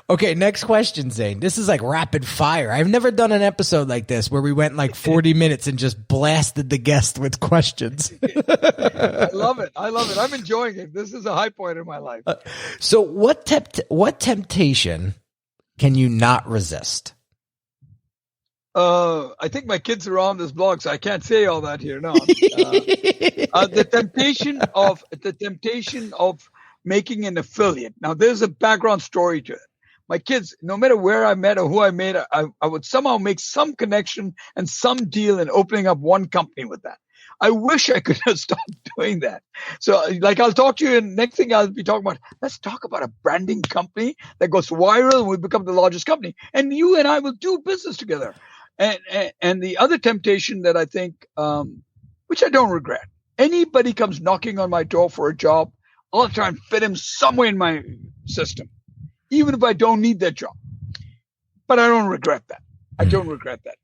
C: Okay, next question, Zain. This is like rapid fire. I've never done an episode like this where we went like 40 minutes and just blasted the guest with questions.
D: I love it. I'm enjoying it. This is a high point in my life.
C: So what temptation can you not resist?
D: I think my kids are on this blog, so I can't say all that here. No, the temptation of making an affiliate. Now, there's a background story to it. My kids, no matter where I met or who I met, I would somehow make some connection and some deal in opening up one company with that. I wish I could have stopped doing that. So, like, I'll talk to you, and next thing I'll be talking about, let's talk about a branding company that goes viral and we become the largest company. And you and I will do business together. And the other temptation that I think, which I don't regret, anybody comes knocking on my door for a job, I'll try and fit him somewhere in my system, even if I don't need that job. But I don't regret that.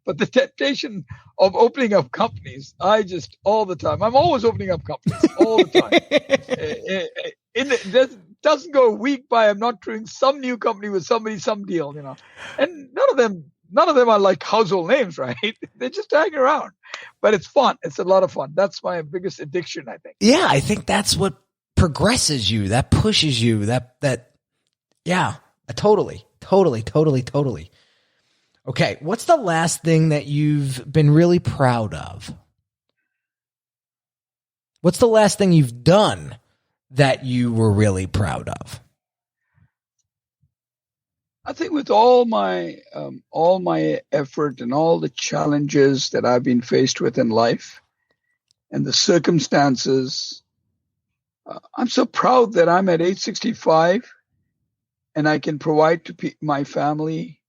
D: But the temptation of opening up companies, all the time. I'm always opening up companies, all the time. There doesn't go a week by I'm not doing some new company with somebody, some deal, And none of them are like household names, right? They just hang around. But it's fun. It's a lot of fun. That's my biggest addiction, I think.
C: Yeah, I think that's what progresses you, that pushes you, totally. Okay, what's the last thing that you've been really proud of? What's the last thing you've done that you were really proud of?
D: I think with all my effort and all the challenges that I've been faced with in life and the circumstances, I'm so proud that I'm at age 65 and I can provide to my family.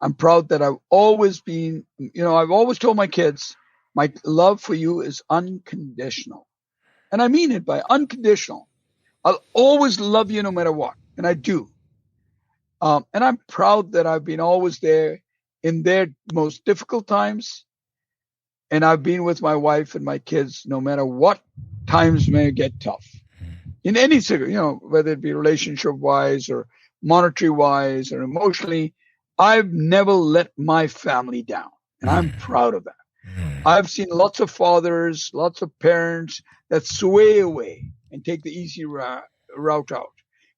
D: I'm proud that I've always been, I've always told my kids, my love for you is unconditional. And I mean it by unconditional. I'll always love you no matter what. And I do. And I'm proud that I've been always there in their most difficult times. And I've been with my wife and my kids no matter what times may get tough. In any whether it be relationship-wise or monetary-wise or emotionally, I've never let my family down. And I'm proud of that. I've seen lots of fathers, lots of parents that sway away and take the easy route out.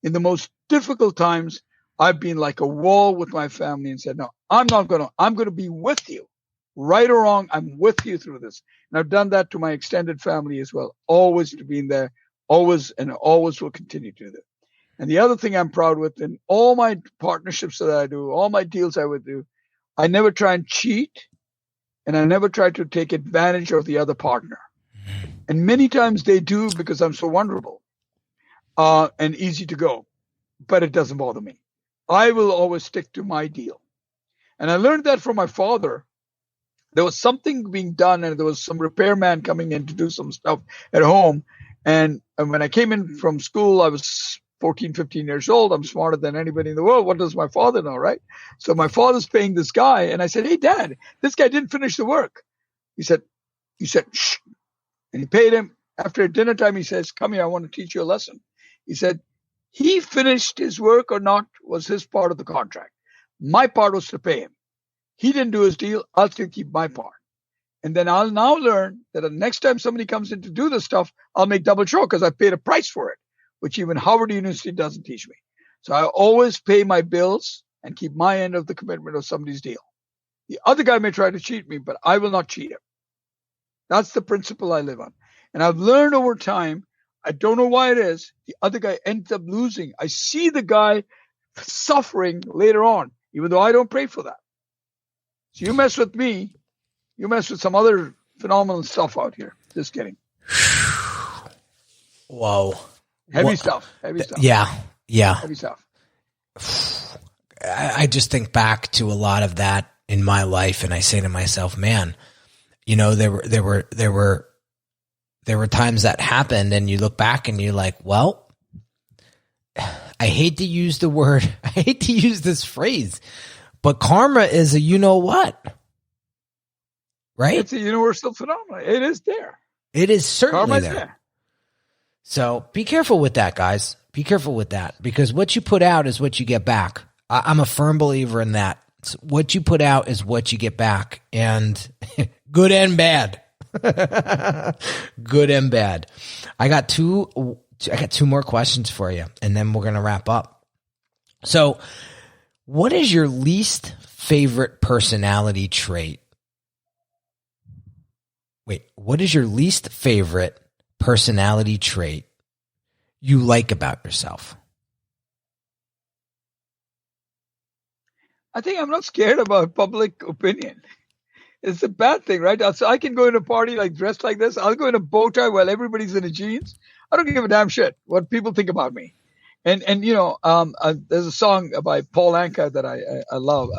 D: In the most difficult times, I've been like a wall with my family and said, no, I'm going to be with you. Right or wrong, I'm with you through this. And I've done that to my extended family as well. Always been there, always, and always will continue to do that. And the other thing I'm proud with in all my partnerships that I do, all my deals I would do, I never try and cheat, and I never try to take advantage of the other partner. And many times they do because I'm so vulnerable and easy to go, but it doesn't bother me. I will always stick to my deal. And I learned that from my father. There was something being done, and there was some repairman coming in to do some stuff at home. And when I came in from school, I was 14, 15 years old. I'm smarter than anybody in the world. What does my father know, right? So my father's paying this guy. And I said, hey, Dad, this guy didn't finish the work. He said, shh. And he paid him. After dinner time, he says, come here, I want to teach you a lesson. He said, he finished his work or not was his part of the contract. My part was to pay him. He didn't do his deal. I'll still keep my part. And then I'll now learn that the next time somebody comes in to do this stuff, I'll make double sure because I paid a price for it, which even Howard University doesn't teach me. So I always pay my bills and keep my end of the commitment of somebody's deal. The other guy may try to cheat me, but I will not cheat him. That's the principle I live on. And I've learned over time, I don't know why it is, the other guy ends up losing. I see the guy suffering later on, even though I don't pray for that. So you mess with me, you mess with some other phenomenal stuff out here. Just kidding.
C: Whoa.
D: Heavy stuff.
C: Yeah.
D: Heavy stuff.
C: I just think back to a lot of that in my life, and I say to myself, man, there were times that happened, and you look back and you're like, well, I hate to use this phrase, but karma is a you know what, right?
D: It's a universal phenomenon. It is there.
C: It is certainly
D: Karma's
C: there. So be careful with that, guys. Be careful with that, because what you put out is what you get back. I'm a firm believer in that. What you put out is what you get back, and good and bad. Good and bad. I got two more questions for you, and then we're going to wrap up. So, what is your least favorite personality trait? Wait, what is your least favorite personality trait you like about yourself?
D: I think I'm not scared about public opinion. It's a bad thing, right? So I can go in a party like dressed like this. I'll go in a bow tie while everybody's in a jeans. I don't give a damn shit what people think about me. And there's a song by Paul Anka that I love.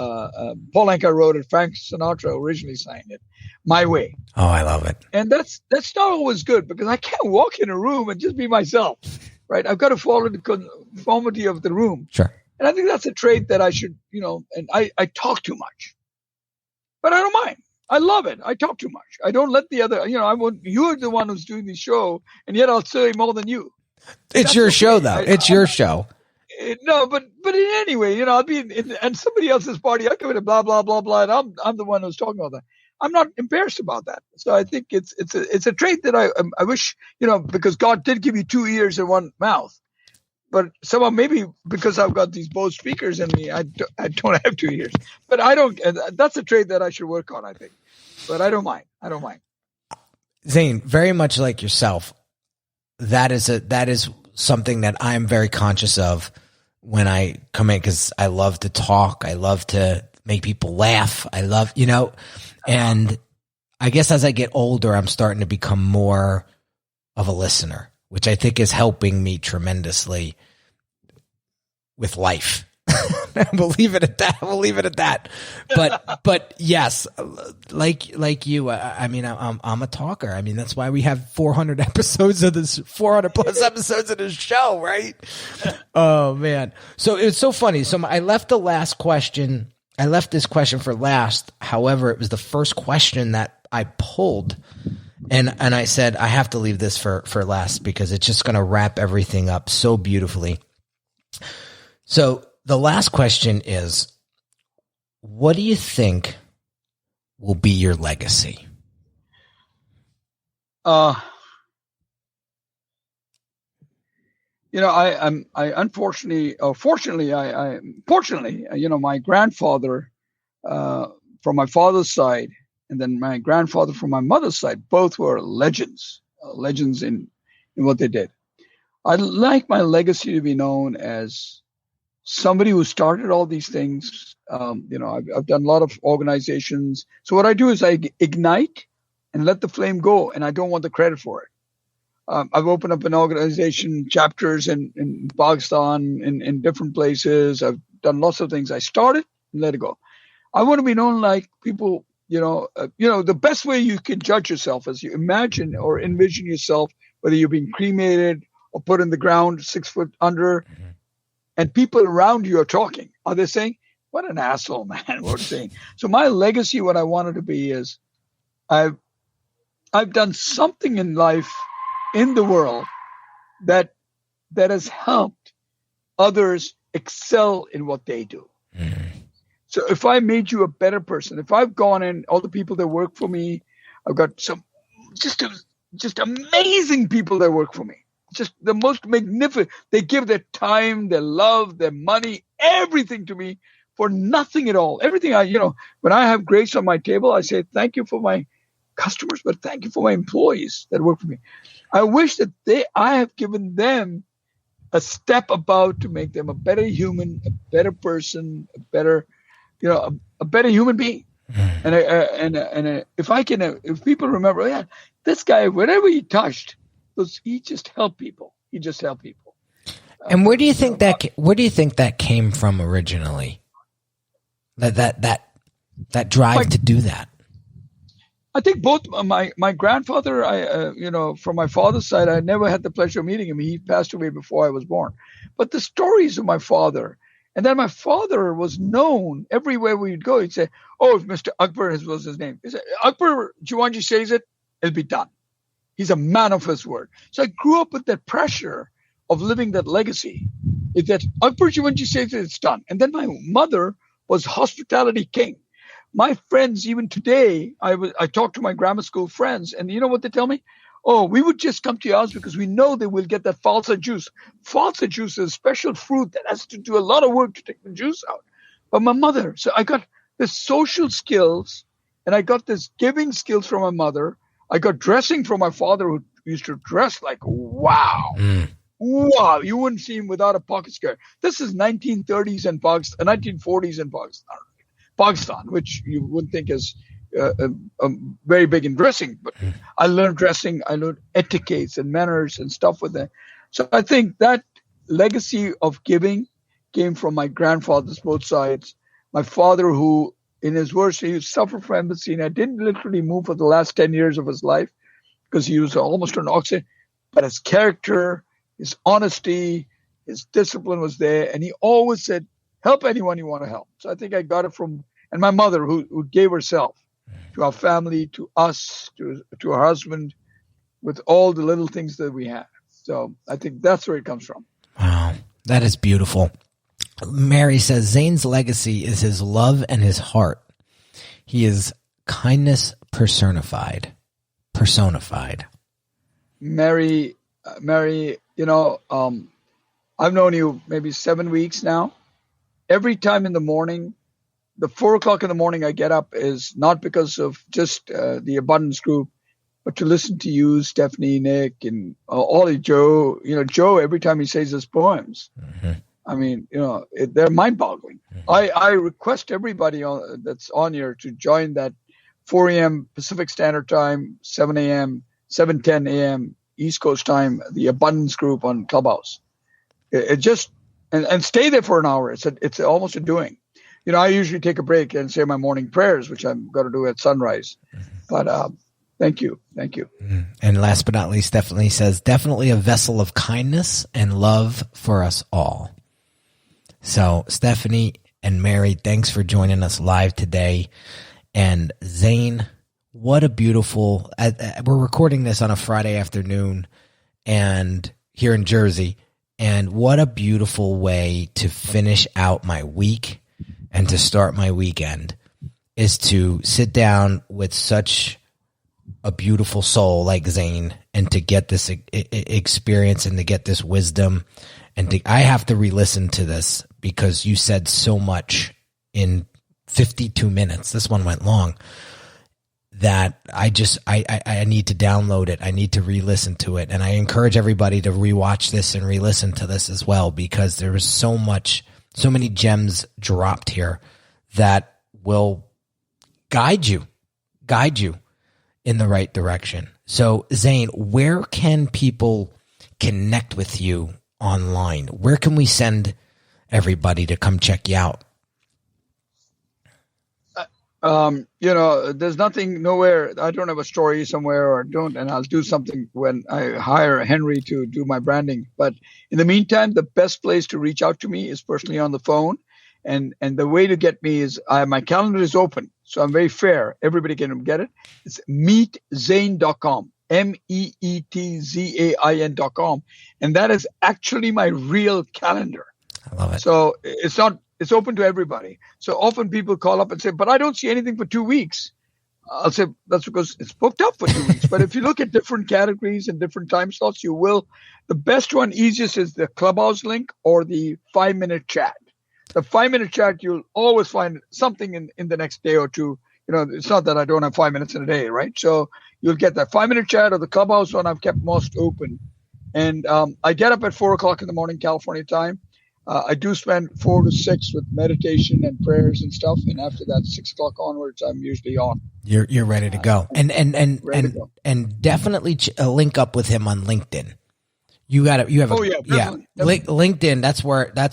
D: Paul Anka wrote it. Frank Sinatra originally sang it, "My Way."
C: Oh, I love it.
D: And that's not always good, because I can't walk in a room and just be myself, right? I've got to follow the conformity of the room.
C: Sure.
D: And I think that's a trait that I should, and I talk too much, but I don't mind. I love it. I talk too much. I don't let the other, you're the one who's doing the show, and yet I'll say more than you.
C: It's your show, though. It's your show.
D: No, but in any way, I'll be in somebody else's party. I'll give it a blah, blah, blah, blah. And I'm the one who's talking about that. I'm not embarrassed about that. So I think it's a trait that I wish, because God did give you 2 ears and 1 mouth. But somehow, maybe because I've got these Bose speakers in me, I don't have 2 ears. But I don't. That's a trait that I should work on, I think. But I don't mind.
C: Zain, very much like yourself, that is something that I'm very conscious of when I come in, because I love to talk. I love to make people laugh. I love, and I guess as I get older, I'm starting to become more of a listener, which I think is helping me tremendously with life. We'll leave it at that. But yes, like you, I mean, I'm a talker. I mean, that's why we have 400 episodes of this, 400 plus episodes of this show, right? Oh man. So it's so funny. So I left this question for last. However, it was the first question that I pulled. And I said, I have to leave this for last, because it's just going to wrap everything up so beautifully. So the last question is, what do you think will be your legacy? Fortunately, my grandfather, from my father's side, and then my grandfather from my mother's side, both were legends in what they did. I'd like my legacy to be known as somebody who started all these things. I've done a lot of organizations. So what I do is I ignite and let the flame go, and I don't want the credit for it. I've opened up an organization, chapters in Pakistan, in different places. I've done lots of things. I started and let it go. I want to be known like people. The best way you can judge yourself is you imagine or envision yourself, whether you're being cremated or put in the ground 6 foot under, and people around you are talking. Are they saying, "What an asshole, man"? What are they saying? So my legacy, what I wanted to be is, I've done something in life, in the world, that has helped others excel in what they do. So if I made you a better person, if I've gone in, all the people that work for me, I've got some just amazing people that work for me. Just the most magnificent. They give their time, their love, their money, everything to me for nothing at all. Everything when I have grace on my table, I say, thank you for my customers, but thank you for my employees that work for me. I wish that I have given them a step about to make them a better human, a better person, a better human being. And if people remember, this guy, whatever he touched, he just helped people. And where do you think that came from originally? That drive to do that.
D: I think both my grandfather, from my father's side, I never had the pleasure of meeting him. He passed away before I was born. But the stories of my father And then my father was known everywhere we'd go. He'd say, "Oh, if Mr. Akbar was his name. He said, Akbar Jeewanjee says it, it'll be done." He's a man of his word. So I grew up with that pressure of living that legacy. If that Akbar Jeewanjee says it, it's done. And then my mother was hospitality king. My friends, even today, I talk to my grammar school friends, and you know what they tell me? "Oh, we would just come to your house because we know they will get that falsa juice." Falsa juice is a special fruit that has to do a lot of work to take the juice out. But my mother, so I got the social skills and I got this giving skills from my mother. I got dressing from my father, who used to dress like, wow. Wow, you wouldn't see him without a pocket square. This is 1930s and 1940s in Pakistan, which you wouldn't think is very big in dressing. But I learned dressing, I learned etiquettes and manners and stuff with them. So I think that legacy of giving came from my grandfathers, both sides. My father, who in his words, he suffered from emphysema, didn't literally move for the last 10 years of his life because he was almost on oxygen. But his character, his honesty, his discipline was there. And he always said, help anyone you want to help. So I think I got it from, and my mother, who gave herself to our family, to us, to her husband, with all the little things that we have. So I think that's where it comes from.
C: Wow, that is beautiful. Mary says Zain's legacy is his love and his heart. He is kindness personified.
D: Mary, you know, I've known you maybe 7 weeks now. Every time in the morning, the 4 o'clock in the morning I get up is not because of just the Abundance Group, but to listen to you, Stephanie, Nick, and Ollie, Joe. You know, Joe, every time he says his poems, I mean, you know, they're mind-boggling. I request everybody that's on here to join that 4 a.m. Pacific Standard Time, 7 a.m., 7:10 a.m. East Coast time, the Abundance Group on Clubhouse. It just and stay there for an hour. It's almost a doing. You know, I usually take a break and say my morning prayers, which I'm going to do at sunrise. But thank you.
C: And last but not least, Stephanie says, definitely a vessel of kindness and love for us all. So Stephanie and Mary, thanks for joining us live today. And Zain, what a beautiful, we're recording this on a Friday afternoon and here in Jersey. And what a beautiful way to finish out my week and to start my weekend is to sit down with such a beautiful soul like Zain and to get this experience and to get this wisdom. And I have to re-listen to this because you said so much in 52 minutes. This one went long. That I need to download it. I need to re-listen to it. And I encourage everybody to rewatch this and re-listen to this as well, because there is so many gems dropped here that will guide you in the right direction. So Zain, where can people connect with you online? Where can we send everybody to come check you out?
D: You know, there's nowhere. I don't have a story somewhere and I'll do something when I hire Henry to do my branding. But in the meantime, the best place to reach out to me is personally on the phone. And the way to get me is my calendar is open. So I'm very fair. Everybody can get it. It's meetzain.com, meetzain.com. And that is actually my real calendar.
C: I love it.
D: So it's open to everybody. So often people call up and say, but I don't see anything for 2 weeks. I'll say that's because it's booked up for 2 weeks. But if you look at different categories and different time slots, you will. The best one, easiest, is the Clubhouse link or the 5-minute chat. The 5-minute chat, you'll always find something in the next day or two. You know, it's not that I don't have 5 minutes in a day, right? So you'll get that 5-minute chat or the Clubhouse one I've kept most open. And I get up at 4 o'clock in the morning, California time. I do spend 4 to 6 with meditation and prayers and stuff, and after that, 6 o'clock onwards, I'm usually on.
C: You're ready to go, and definitely link up with him on LinkedIn. You have LinkedIn. That's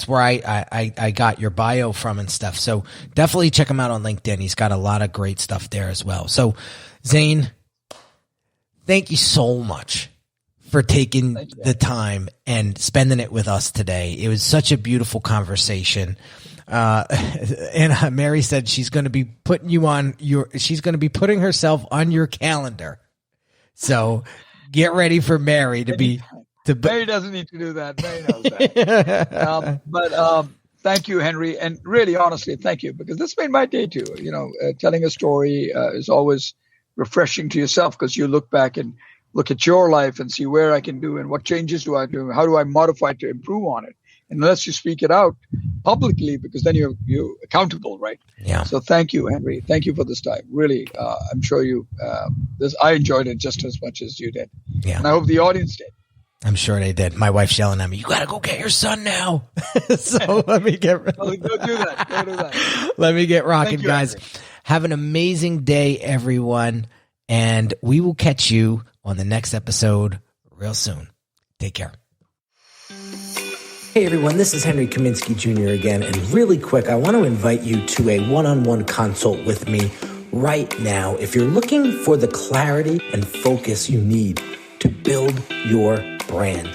C: where I got your bio from and stuff. So definitely check him out on LinkedIn. He's got a lot of great stuff there as well. So Zain, thank you so much for taking the time and spending it with us today. It was such a beautiful conversation. And Mary said she's going to be putting herself on your calendar. So get ready for Mary to be.
D: Mary doesn't need to do that. Mary knows that. But thank you, Henry. And really, honestly, thank you, because this made my day too. Telling a story is always refreshing to yourself, because you look back and look at your life and see where I can do and what changes do I do, how do I modify to improve on it. And unless you speak it out publicly, because then you're accountable, right?
C: Yeah.
D: So thank you, Henry. Thank you for this time. Really, I'm sure I enjoyed it just as much as you did.
C: Yeah.
D: And I hope the audience did.
C: I'm sure they did. My wife's yelling at me, "You got to go get your son now." So let me get
D: go do that. Go do that.
C: Let me get rocking,
D: you,
C: guys.
D: Henry.
C: Have an amazing day, everyone. And we will catch you on the next episode real soon. Take care.
A: Hey everyone, this is Henry Kaminski Jr. again, and really quick, I want to invite you to a one-on-one consult with me right now if you're looking for the clarity and focus you need to build your brand.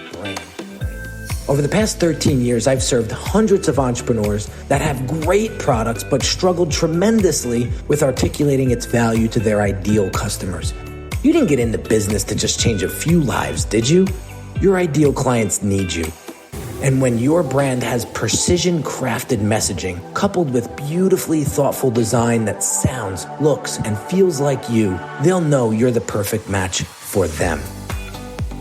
A: Over the past 13 years, I've served hundreds of entrepreneurs that have great products but struggled tremendously with articulating its value to their ideal customers. You didn't get into business to just change a few lives, did you? Your ideal clients need you. And when your brand has precision-crafted messaging coupled with beautifully thoughtful design that sounds, looks, and feels like you, they'll know you're the perfect match for them.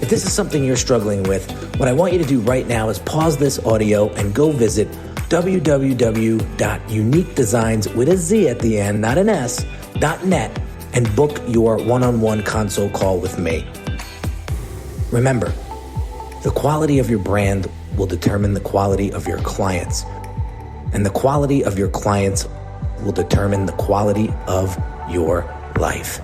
A: If this is something you're struggling with, what I want you to do right now is pause this audio and go visit www.uniquedesigns with a Z at the end, not an S, .net, and book your one-on-one consult call with me. Remember, the quality of your brand will determine the quality of your clients, and the quality of your clients will determine the quality of your life.